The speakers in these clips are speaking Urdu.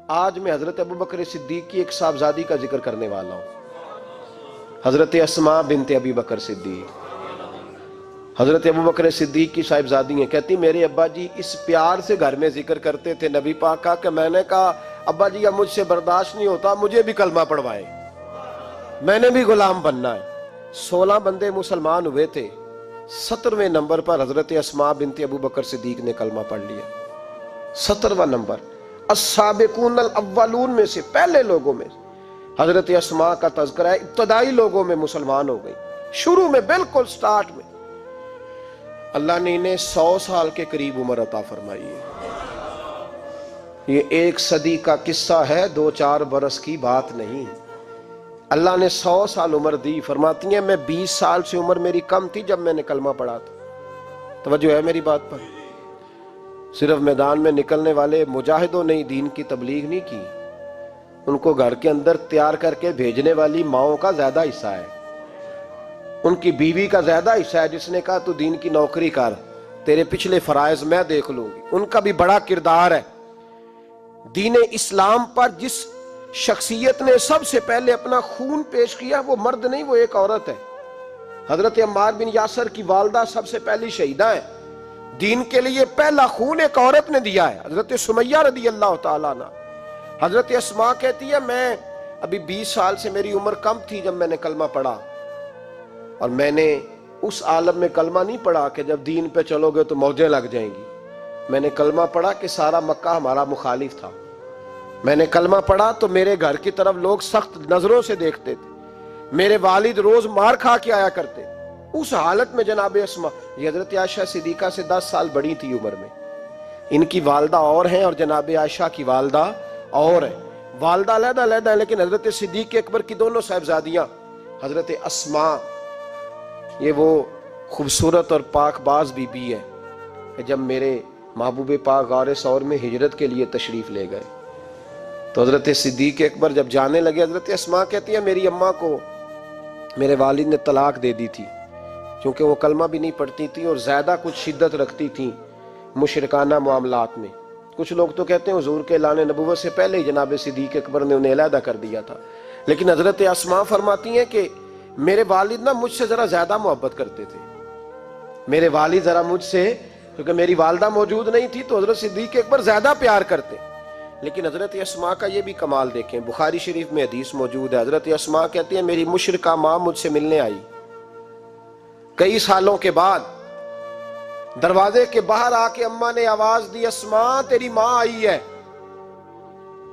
آج میں حضرت ابو بکر صدیق کی ایک صاحبزادی کا ذکر کرنے والا ہوں، حضرت اسماء بنت ابی بکر صدیق۔ حضرت ابو بکر صدیق کی صاحبزادی ہیں، کہتی میرے ابا جی اس پیار سے گھر میں ذکر کرتے تھے نبی پاک کا کہ میں نے کہا ابا جی اب مجھ سے برداشت نہیں ہوتا، مجھے بھی کلمہ پڑھوائے، میں نے بھی غلام بننا ہے۔ 16 بندے مسلمان ہوئے تھے، 17ویں نمبر پر حضرت اسماء بنت ابو بکر صدیق نے کلمہ پڑھ لیا۔ 17واں نمبر، السابقون الاولون میں سے، پہلے لوگوں میں حضرت اسماء کا تذکرہ ہے، ابتدائی لوگوں میں مسلمان ہو گئی، شروع میں بالکل سٹارٹ میں۔ اللہ نے انہیں 100 سال کے قریب عمر عطا فرمائی ہے۔ یہ 1 صدی کا قصہ ہے، 2-4 برس کی بات نہیں۔ اللہ نے 100 سال عمر دی۔ فرماتی ہیں میں 20 سال سے عمر میری کم تھی جب میں نے کلمہ پڑھا تھا۔ توجہ ہے میری بات پر؟ صرف میدان میں نکلنے والے مجاہدوں نے دین کی تبلیغ نہیں کی، ان کو گھر کے اندر تیار کر کے بھیجنے والی ماؤں کا زیادہ حصہ ہے، ان کی بیوی کا زیادہ حصہ ہے، جس نے کہا تو دین کی نوکری کر، تیرے پچھلے فرائض میں دیکھ لوں گی، ان کا بھی بڑا کردار ہے۔ دین اسلام پر جس شخصیت نے سب سے پہلے اپنا خون پیش کیا وہ مرد نہیں، وہ ایک عورت ہے۔ حضرت عمار بن یاسر کی والدہ سب سے پہلی شہیدہ ہے۔ دین کے لیے پہلا خون ایک عورت نے دیا ہے، حضرت سمیہ رضی اللہ تعالیٰ عنہ۔ حضرت اسماء کہتی ہے میں ابھی 20 سال سے میری عمر کم تھی جب میں نے کلمہ پڑھا، اور میں نے اس عالم میں کلمہ نہیں پڑھا کہ جب دین پہ چلو گے تو موجیں لگ جائیں گی۔ میں نے کلمہ پڑھا کہ سارا مکہ ہمارا مخالف تھا، میں نے کلمہ پڑھا تو میرے گھر کی طرف لوگ سخت نظروں سے دیکھتے تھے، میرے والد روز مار کھا کے آیا کرتے۔ اس حالت میں جناب اسماء، یہ حضرت عائشہ صدیقہ سے 10 سال بڑی تھی عمر میں، ان کی والدہ اور ہیں اور جناب عائشہ کی والدہ اور ہیں، والدہ علیحدہ علیحدہ ہیں، لیکن حضرت صدیق اکبر کی دونوں صاحبزادیاں حضرت اسماء، یہ وہ خوبصورت اور پاک باز بی بی ہے کہ جب میرے محبوب پاک غار ثور میں ہجرت کے لیے تشریف لے گئے تو حضرت صدیق اکبر جب جانے لگے، حضرت اسماء کہتی ہے میری اماں کو میرے والد نے طلاق دے دی تھی، کیونکہ وہ کلمہ بھی نہیں پڑھتی تھی اور زیادہ کچھ شدت رکھتی تھیں مشرکانہ معاملات میں۔ کچھ لوگ تو کہتے ہیں حضور کے اعلان نبوت سے پہلے ہی جناب صدیق اکبر نے انہیں علیحدہ کر دیا تھا، لیکن حضرت اسماء فرماتی ہیں کہ میرے والد نا مجھ سے ذرا زیادہ محبت کرتے تھے، میرے والد ذرا مجھ سے، کیونکہ میری والدہ موجود نہیں تھی تو حضرت صدیق اکبر زیادہ پیار کرتے۔ لیکن حضرت اسماء کا یہ بھی کمال دیکھیں، بخاری شریف میں حدیث موجود ہے، حضرت اسماء کہتی ہیں میری مشرکہ ماں مجھ سے ملنے آئی، کئی سالوں کے بعد دروازے کے باہر آ کے اماں نے آواز دی اسماء تیری ماں آئی ہے،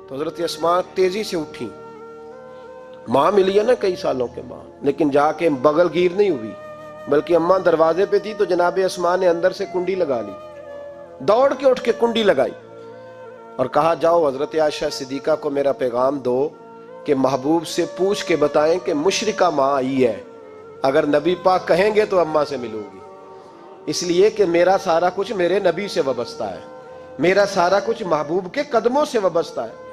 تو حضرت اسماء تیزی سے اٹھی، ماں ملی ہے نا کئی سالوں کے بعد، لیکن جا کے بغل گیر نہیں ہوئی، بلکہ اماں دروازے پہ تھی تو جناب اسماء نے اندر سے کنڈی لگا لی، دوڑ کے اٹھ کے کنڈی لگائی اور کہا جاؤ حضرت عائشہ صدیقہ کو میرا پیغام دو کہ محبوب سے پوچھ کے بتائیں کہ مشرکہ ماں آئی ہے، اگر نبی پاک کہیں گے تو اماں سے ملوں گی، اس لیے کہ میرا سارا کچھ میرے نبی سے وابستہ ہے، میرا سارا کچھ محبوب کے قدموں سے وابستہ ہے،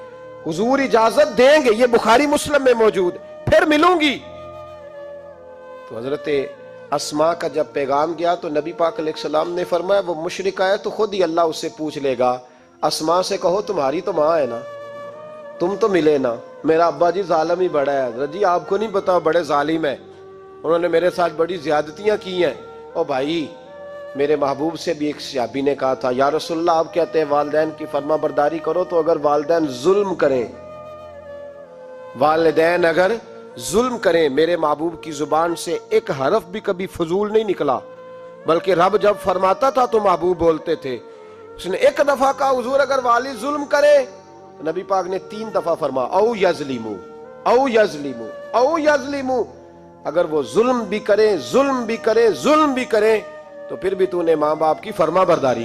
حضور اجازت دیں گے، یہ بخاری مسلم میں موجود، پھر ملوں گی۔ تو حضرت اسماء کا جب پیغام گیا تو نبی پاک علیہ السلام نے فرمایا وہ مشرکہ ہے تو خود ہی اللہ اس سے پوچھ لے گا، اسماء سے کہو تمہاری تو ماں ہے نا، تم تو ملے نا، میرا ابا جی ظالم ہی بڑا ہے، حضرت جی آپ کو نہیں پتا بڑے ظالم ہیں، انہوں نے میرے ساتھ بڑی زیادتیاں کی ہیں۔ او بھائی، میرے محبوب سے بھی ایک صحابی نے کہا تھا یا رسول اللہ آپ کہتے ہیں والدین کی فرما برداری کرو، تو اگر والدین ظلم کریں، والدین اگر ظلم کریں، میرے محبوب کی زبان سے ایک حرف بھی کبھی فضول نہیں نکلا، بلکہ رب جب فرماتا تھا تو محبوب بولتے تھے۔ اس نے ایک دفعہ کہا حضور اگر والد ظلم کرے، نبی پاک نے 3 دفعہ فرما او یظلمو او یظلمو او یظلمو، اگر وہ ظلم بھی کریں ظلم بھی کریں ظلم بھی کریں تو پھر بھی تو نے ماں باپ کی فرما برداری